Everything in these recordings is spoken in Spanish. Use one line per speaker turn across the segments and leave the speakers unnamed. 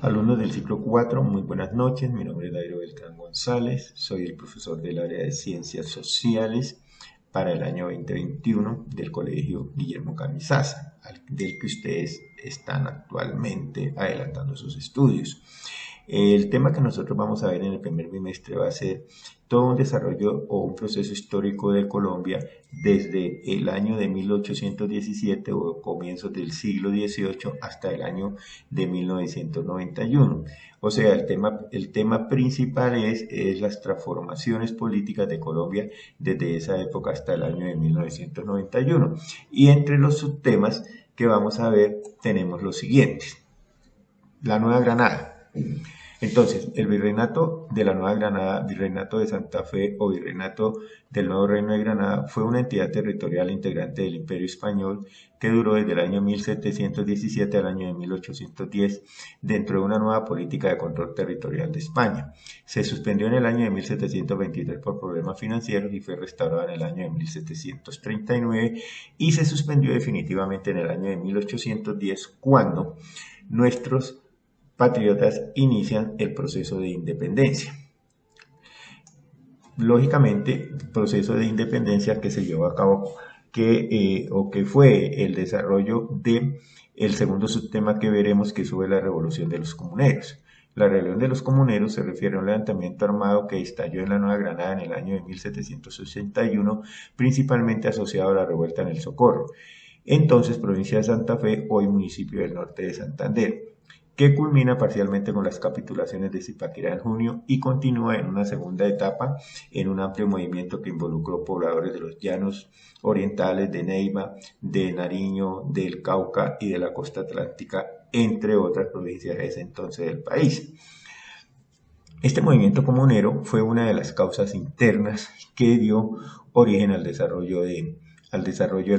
Alumnos del ciclo 4, muy buenas noches. Mi nombre es Dairo Beltrán González. Soy el profesor del área de Ciencias Sociales para el año 2021 del Colegio Guillermo Camisaza, del que ustedes están actualmente adelantando sus estudios. El tema que nosotros vamos a ver en el primer bimestre va a ser todo un desarrollo o un proceso histórico de Colombia desde el año de 1817 o comienzos del siglo XVIII hasta el año de 1991. O sea, el tema principal es las transformaciones políticas de Colombia desde esa época hasta el año de 1991. Y entre los subtemas que vamos a ver tenemos los siguientes. La Nueva Granada. Entonces, el virreinato de la Nueva Granada, virreinato de Santa Fe o virreinato del Nuevo Reino de Granada fue una entidad territorial integrante del Imperio Español que duró desde el año 1717 al año de 1810 dentro de una nueva política de control territorial de España. Se suspendió en el año de 1723 por problemas financieros y fue restaurada en el año de 1739 y se suspendió definitivamente en el año de 1810 cuando nuestros patriotas inician el proceso de independencia. Lógicamente, proceso de independencia que se llevó a cabo que fue el desarrollo de el segundo subtema que veremos, que fue la revolución de los comuneros. La rebelión de los comuneros se refiere a un levantamiento armado que estalló en la Nueva Granada en el año de 1781, principalmente asociado a la revuelta en el Socorro, entonces provincia de Santa Fe, hoy municipio del norte de Santander, que culmina parcialmente con las capitulaciones de Zipaquirá en junio y continúa en una segunda etapa en un amplio movimiento que involucró pobladores de los llanos orientales, de Neiva, de Nariño, del Cauca y de la costa atlántica, entre otras provincias de ese entonces del país. Este movimiento comunero fue una de las causas internas que dio origen al desarrollo del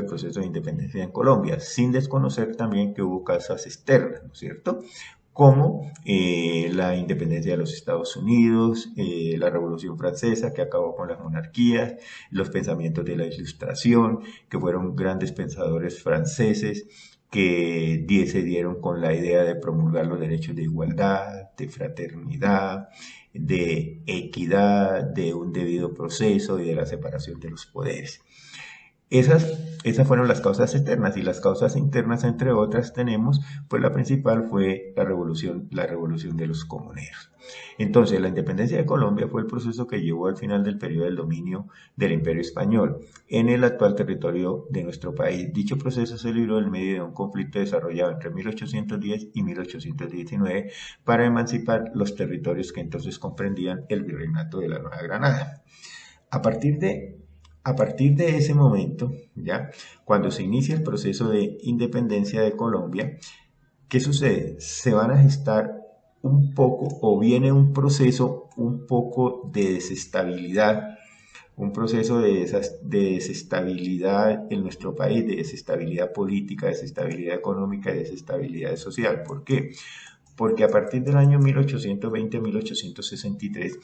proceso de independencia en Colombia, sin desconocer también que hubo causas externas, ¿no es cierto? Como la independencia de los Estados Unidos, la Revolución Francesa que acabó con las monarquías, los pensamientos de la Ilustración, que fueron grandes pensadores franceses que se dieron con la idea de promulgar los derechos de igualdad, de fraternidad, de equidad, de un debido proceso y de la separación de los poderes. Esas fueron las causas externas, y las causas internas, entre otras, tenemos, pues la principal fue la revolución de los comuneros. Entonces, la independencia de Colombia fue el proceso que llevó al final del periodo del dominio del Imperio Español en el actual territorio de nuestro país. Dicho proceso se libró en medio de un conflicto desarrollado entre 1810 y 1819 para emancipar los territorios que entonces comprendían el virreinato de la Nueva Granada. A partir de a partir de ese momento, ¿ya? Cuando se inicia el proceso de independencia de Colombia, ¿qué sucede? Se van a gestar un poco, o viene un proceso un poco de desestabilidad, un proceso de desestabilidad en nuestro país, de desestabilidad política, desestabilidad económica y desestabilidad social. ¿Por qué? Porque a partir del año 1820-1863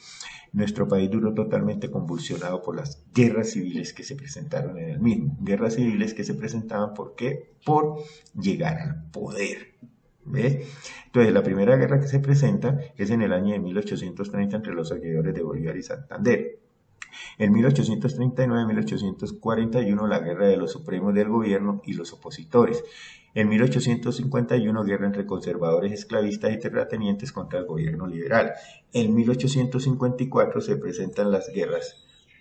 nuestro país duró totalmente convulsionado por las guerras civiles que se presentaron en el mismo. Guerras civiles que se presentaban, ¿por qué? Por llegar al poder. ¿Ves? Entonces, la primera guerra que se presenta es en el año de 1830 entre los seguidores de Bolívar y Santander. En 1839-1841, la guerra de los supremos del gobierno y los opositores. En 1851, guerra entre conservadores, esclavistas y terratenientes contra el gobierno liberal. En 1854 se presentan las guerras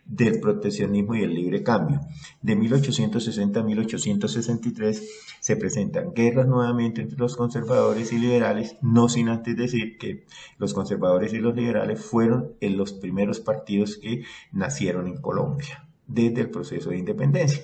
del proteccionismo y el libre cambio. De 1860 a 1863 se presentan guerras nuevamente entre los conservadores y liberales, no sin antes decir que los conservadores y los liberales fueron los primeros partidos que nacieron en Colombia desde el proceso de independencia.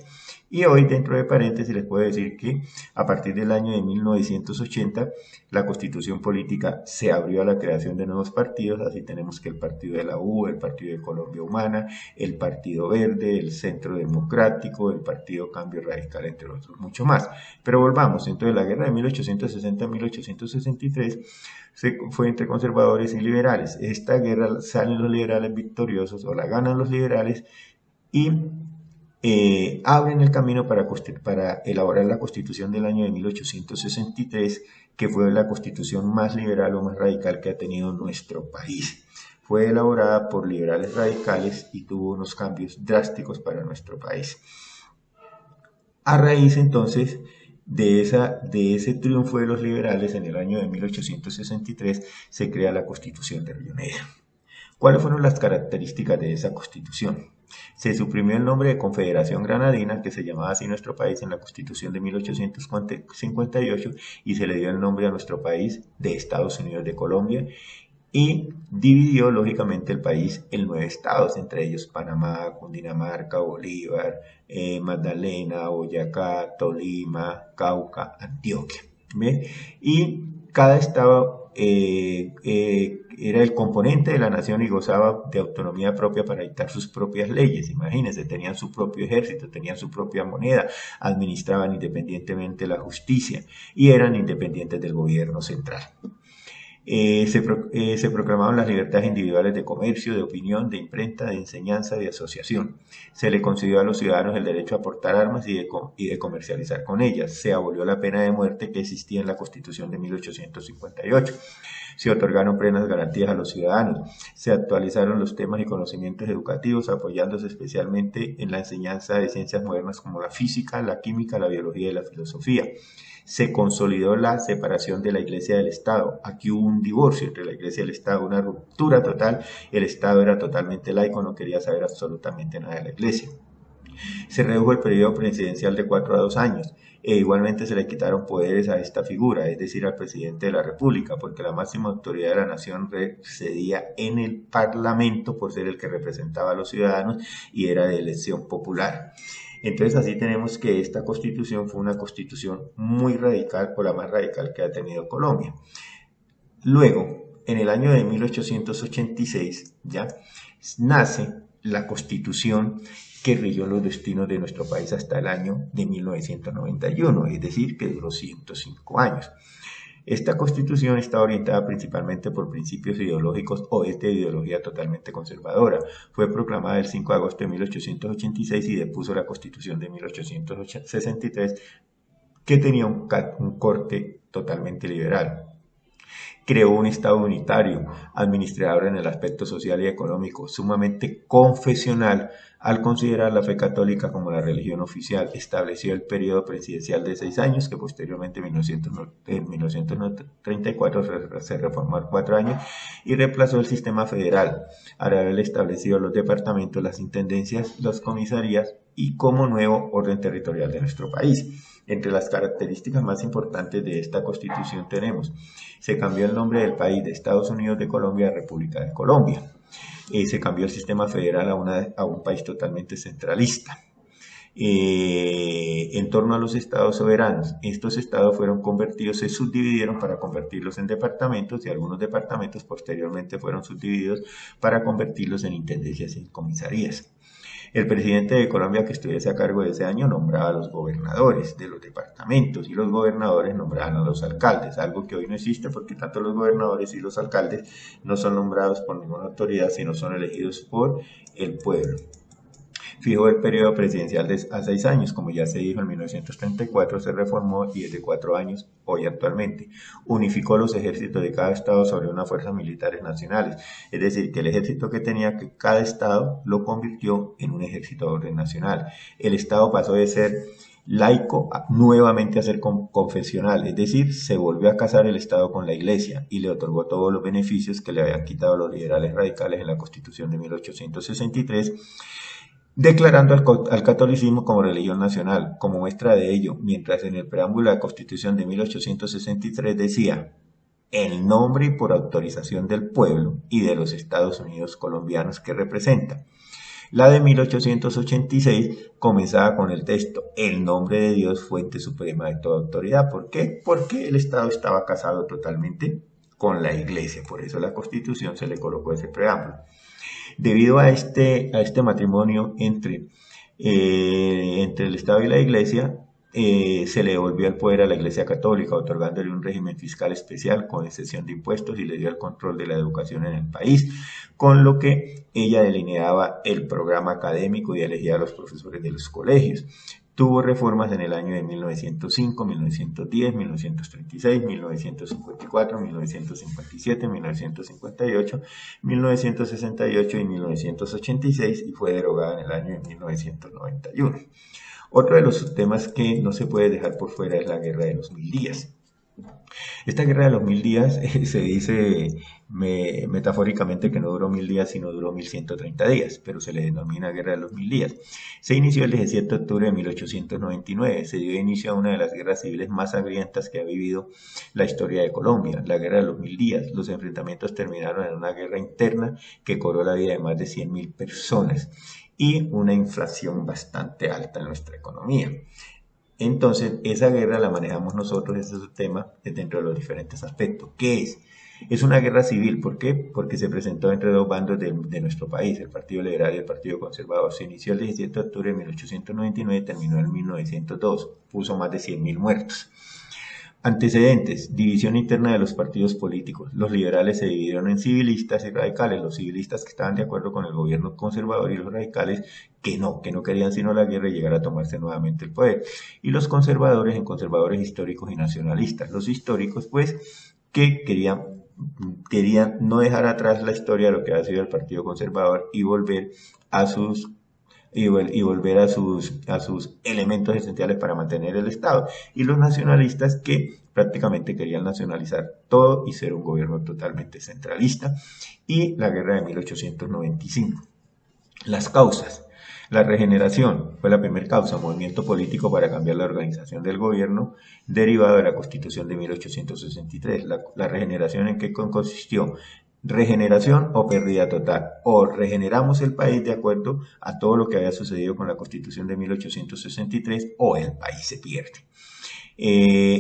Y hoy, dentro de paréntesis, les puedo decir que a partir del año de 1980, la constitución política se abrió a la creación de nuevos partidos. Así tenemos que el Partido de la U, el Partido de Colombia Humana, el Partido Verde, el Centro Democrático, el Partido Cambio Radical, entre otros, mucho más. Pero volvamos, entonces la guerra de 1860-1863 fue entre conservadores y liberales. Esta guerra salen los liberales victoriosos, o la ganan los liberales, y abren el camino para elaborar la Constitución del año de 1863, que fue la constitución más liberal o más radical que ha tenido nuestro país. Fue elaborada por liberales radicales y tuvo unos cambios drásticos para nuestro país. A raíz entonces de ese triunfo de los liberales en el año de 1863 se crea la Constitución de Río Negro. ¿Cuáles fueron las características de esa constitución? Se suprimió el nombre de Confederación Granadina, que se llamaba así nuestro país en la Constitución de 1858, y se le dio el nombre a nuestro país de Estados Unidos de Colombia, y dividió lógicamente el país en 9 estados, entre ellos Panamá, Cundinamarca, Bolívar, Magdalena, Boyacá, Tolima, Cauca, Antioquia. ¿Ve? Y cada estado era el componente de la nación y gozaba de autonomía propia para dictar sus propias leyes. Imagínense, tenían su propio ejército, tenían su propia moneda, administraban independientemente la justicia y eran independientes del gobierno central. Se proclamaban las libertades individuales de comercio, de opinión, de imprenta, de enseñanza, de asociación. Se le concedió a los ciudadanos el derecho a portar armas y de comercializar con ellas. Se abolió la pena de muerte que existía en la Constitución de 1858. Se otorgaron plenas garantías a los ciudadanos. Se actualizaron los temas y conocimientos educativos, apoyándose especialmente en la enseñanza de ciencias modernas como la física, la química, la biología y la filosofía. Se consolidó la separación de la Iglesia del Estado. Aquí hubo un divorcio entre la Iglesia y el Estado, una ruptura total. El Estado era totalmente laico, no quería saber absolutamente nada de la Iglesia. Se redujo el periodo presidencial de 4 a 2 años. Igualmente se le quitaron poderes a esta figura, es decir, al presidente de la República, porque la máxima autoridad de la nación residía en el Parlamento por ser el que representaba a los ciudadanos y era de elección popular. Entonces así tenemos que esta constitución fue una constitución muy radical, o la más radical que ha tenido Colombia. Luego, en el año de 1886, ya nace la constitución que rigió los destinos de nuestro país hasta el año de 1991, es decir, que duró 105 años. Esta constitución está orientada principalmente por principios ideológicos o es de ideología totalmente conservadora. Fue proclamada el 5 de agosto de 1886 y depuso la constitución de 1863, que tenía un corte totalmente liberal. Creó un Estado unitario, administrador en el aspecto social y económico, sumamente confesional, al considerar la fe católica como la religión oficial. Estableció el periodo presidencial de 6 años, que posteriormente en 1934 se reformó a 4 años, y reemplazó el sistema federal, al haber establecido los departamentos, las intendencias, las comisarías y como nuevo orden territorial de nuestro país. Entre las características más importantes de esta constitución tenemos: se cambió el nombre del país de Estados Unidos de Colombia a República de Colombia. Se cambió el sistema federal a un país totalmente centralista. En torno a los estados soberanos, estos estados fueron convertidos, se subdividieron para convertirlos en departamentos, y algunos departamentos posteriormente fueron subdivididos para convertirlos en intendencias y en comisarías. El presidente de Colombia que estuviese a cargo de ese año nombraba a los gobernadores de los departamentos y los gobernadores nombraban a los alcaldes, algo que hoy no existe porque tanto los gobernadores y los alcaldes no son nombrados por ninguna autoridad, sino son elegidos por el pueblo. Fijó el periodo presidencial a 6 años, como ya se dijo, en 1934 se reformó y es de 4 años hoy actualmente. Unificó los ejércitos de cada estado sobre unas fuerzas militares nacionales, es decir, que el ejército que tenía cada estado lo convirtió en un ejército de orden nacional. El estado pasó de ser laico nuevamente a ser confesional, es decir, se volvió a casar el Estado con la Iglesia y le otorgó todos los beneficios que le habían quitado los liberales radicales en la Constitución de 1863, declarando al catolicismo como religión nacional. Como muestra de ello, mientras en el preámbulo de la Constitución de 1863 decía: en nombre y por autorización del pueblo y de los Estados Unidos colombianos que representa. La de 1886 comenzaba con el texto: el nombre de Dios, fuente suprema de toda autoridad. ¿Por qué? Porque el Estado estaba casado totalmente con la Iglesia, por eso a la Constitución se le colocó ese preámbulo. Debido a este matrimonio entre el Estado y la Iglesia, se le devolvió el poder a la Iglesia Católica, otorgándole un régimen fiscal especial con excepción de impuestos y le dio el control de la educación en el país, con lo que ella delineaba el programa académico y elegía a los profesores de los colegios. Tuvo reformas en el año de 1905, 1910, 1936, 1954, 1957, 1958, 1968 y 1986 y fue derogada en el año de 1991. Otro de los temas que no se puede dejar por fuera es la Guerra de los 1000 días. Esta Guerra de los 1000 días se dice metafóricamente que no duró 1000 días, sino duró 1130 días, pero se le denomina Guerra de los 1000 días. Se inició el 17 de octubre de 1899, se dio inicio a una de las guerras civiles más sangrientas que ha vivido la historia de Colombia, la Guerra de los 1000 días. Los enfrentamientos terminaron en una guerra interna que cobró la vida de más de 100.000 personas y una inflación bastante alta en nuestra economía. Entonces, esa guerra la manejamos nosotros, ese es el tema, dentro de los diferentes aspectos. ¿Qué es? Es una guerra civil. ¿Por qué? Porque se presentó entre dos bandos de nuestro país, el Partido Liberal y el Partido Conservador. Se inició el 17 de octubre de 1899 y terminó en 1902. Puso más de 100.000 muertos. Antecedentes: división interna de los partidos políticos. Los liberales se dividieron en civilistas y radicales. Los civilistas que estaban de acuerdo con el gobierno conservador y los radicales que no querían sino la guerra y llegar a tomarse nuevamente el poder. Y los conservadores en conservadores históricos y nacionalistas. Los históricos, pues, que querían no dejar atrás la historia de lo que ha sido el Partido Conservador y volver a sus elementos esenciales para mantener el Estado, y los nacionalistas que prácticamente querían nacionalizar todo y ser un gobierno totalmente centralista, y la guerra de 1895. Las causas. La regeneración fue la primera causa, movimiento político para cambiar la organización del gobierno derivado de la Constitución de 1863. La regeneración, ¿en qué consistió? Regeneración o pérdida total. O regeneramos el país de acuerdo a todo lo que había sucedido con la Constitución de 1863 o el país se pierde.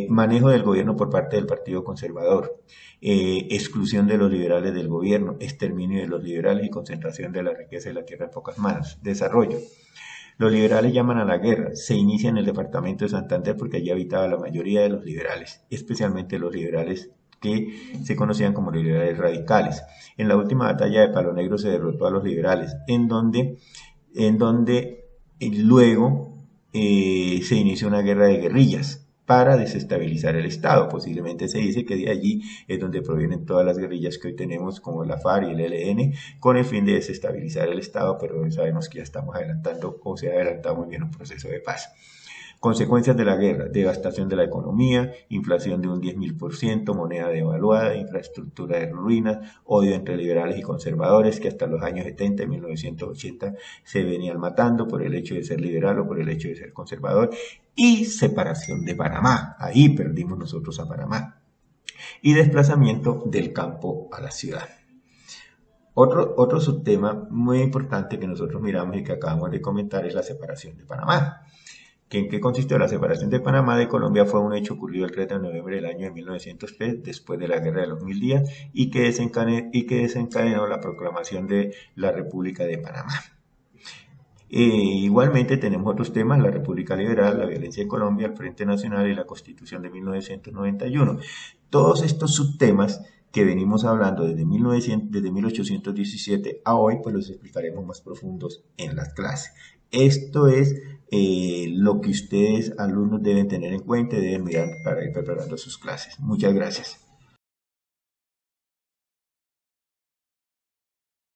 Manejo del gobierno por parte del Partido Conservador. Exclusión de los liberales del gobierno, exterminio de los liberales y concentración de la riqueza y la tierra en pocas manos. Desarrollo. Los liberales llaman a la guerra. Se inicia en el departamento de Santander porque allí habitaba la mayoría de los liberales, especialmente los liberales que se conocían como liberales radicales. En la última batalla de Palo Negro se derrotó a los liberales, en donde luego se inició una guerra de guerrillas para desestabilizar el Estado. Posiblemente se dice que de allí es donde provienen todas las guerrillas que hoy tenemos, como la FARC y el ELN, con el fin de desestabilizar el Estado, pero sabemos que ya estamos adelantando, o se ha adelantado muy bien, un proceso de paz. Consecuencias de la guerra: devastación de la economía, inflación de un 10.000%, moneda devaluada, infraestructura de ruinas, odio entre liberales y conservadores que hasta los años 70 y 1980 se venían matando por el hecho de ser liberal o por el hecho de ser conservador, y separación de Panamá. Ahí perdimos nosotros a Panamá. Y desplazamiento del campo a la ciudad. Otro subtema muy importante que nosotros miramos y que acabamos de comentar es la separación de Panamá. ¿En qué consistió? La separación de Panamá de Colombia fue un hecho ocurrido el 3 de noviembre del año de 1903, después de la Guerra de los 1000 días, y que desencadenó la proclamación de la República de Panamá. Igualmente tenemos otros temas: la República Liberal, la violencia en Colombia, el Frente Nacional y la Constitución de 1991. Todos estos subtemas que venimos hablando desde 1817 a hoy, pues los explicaremos más profundos en las clases. Esto es lo que ustedes, alumnos, deben tener en cuenta y deben mirar para ir preparando sus clases. Muchas gracias.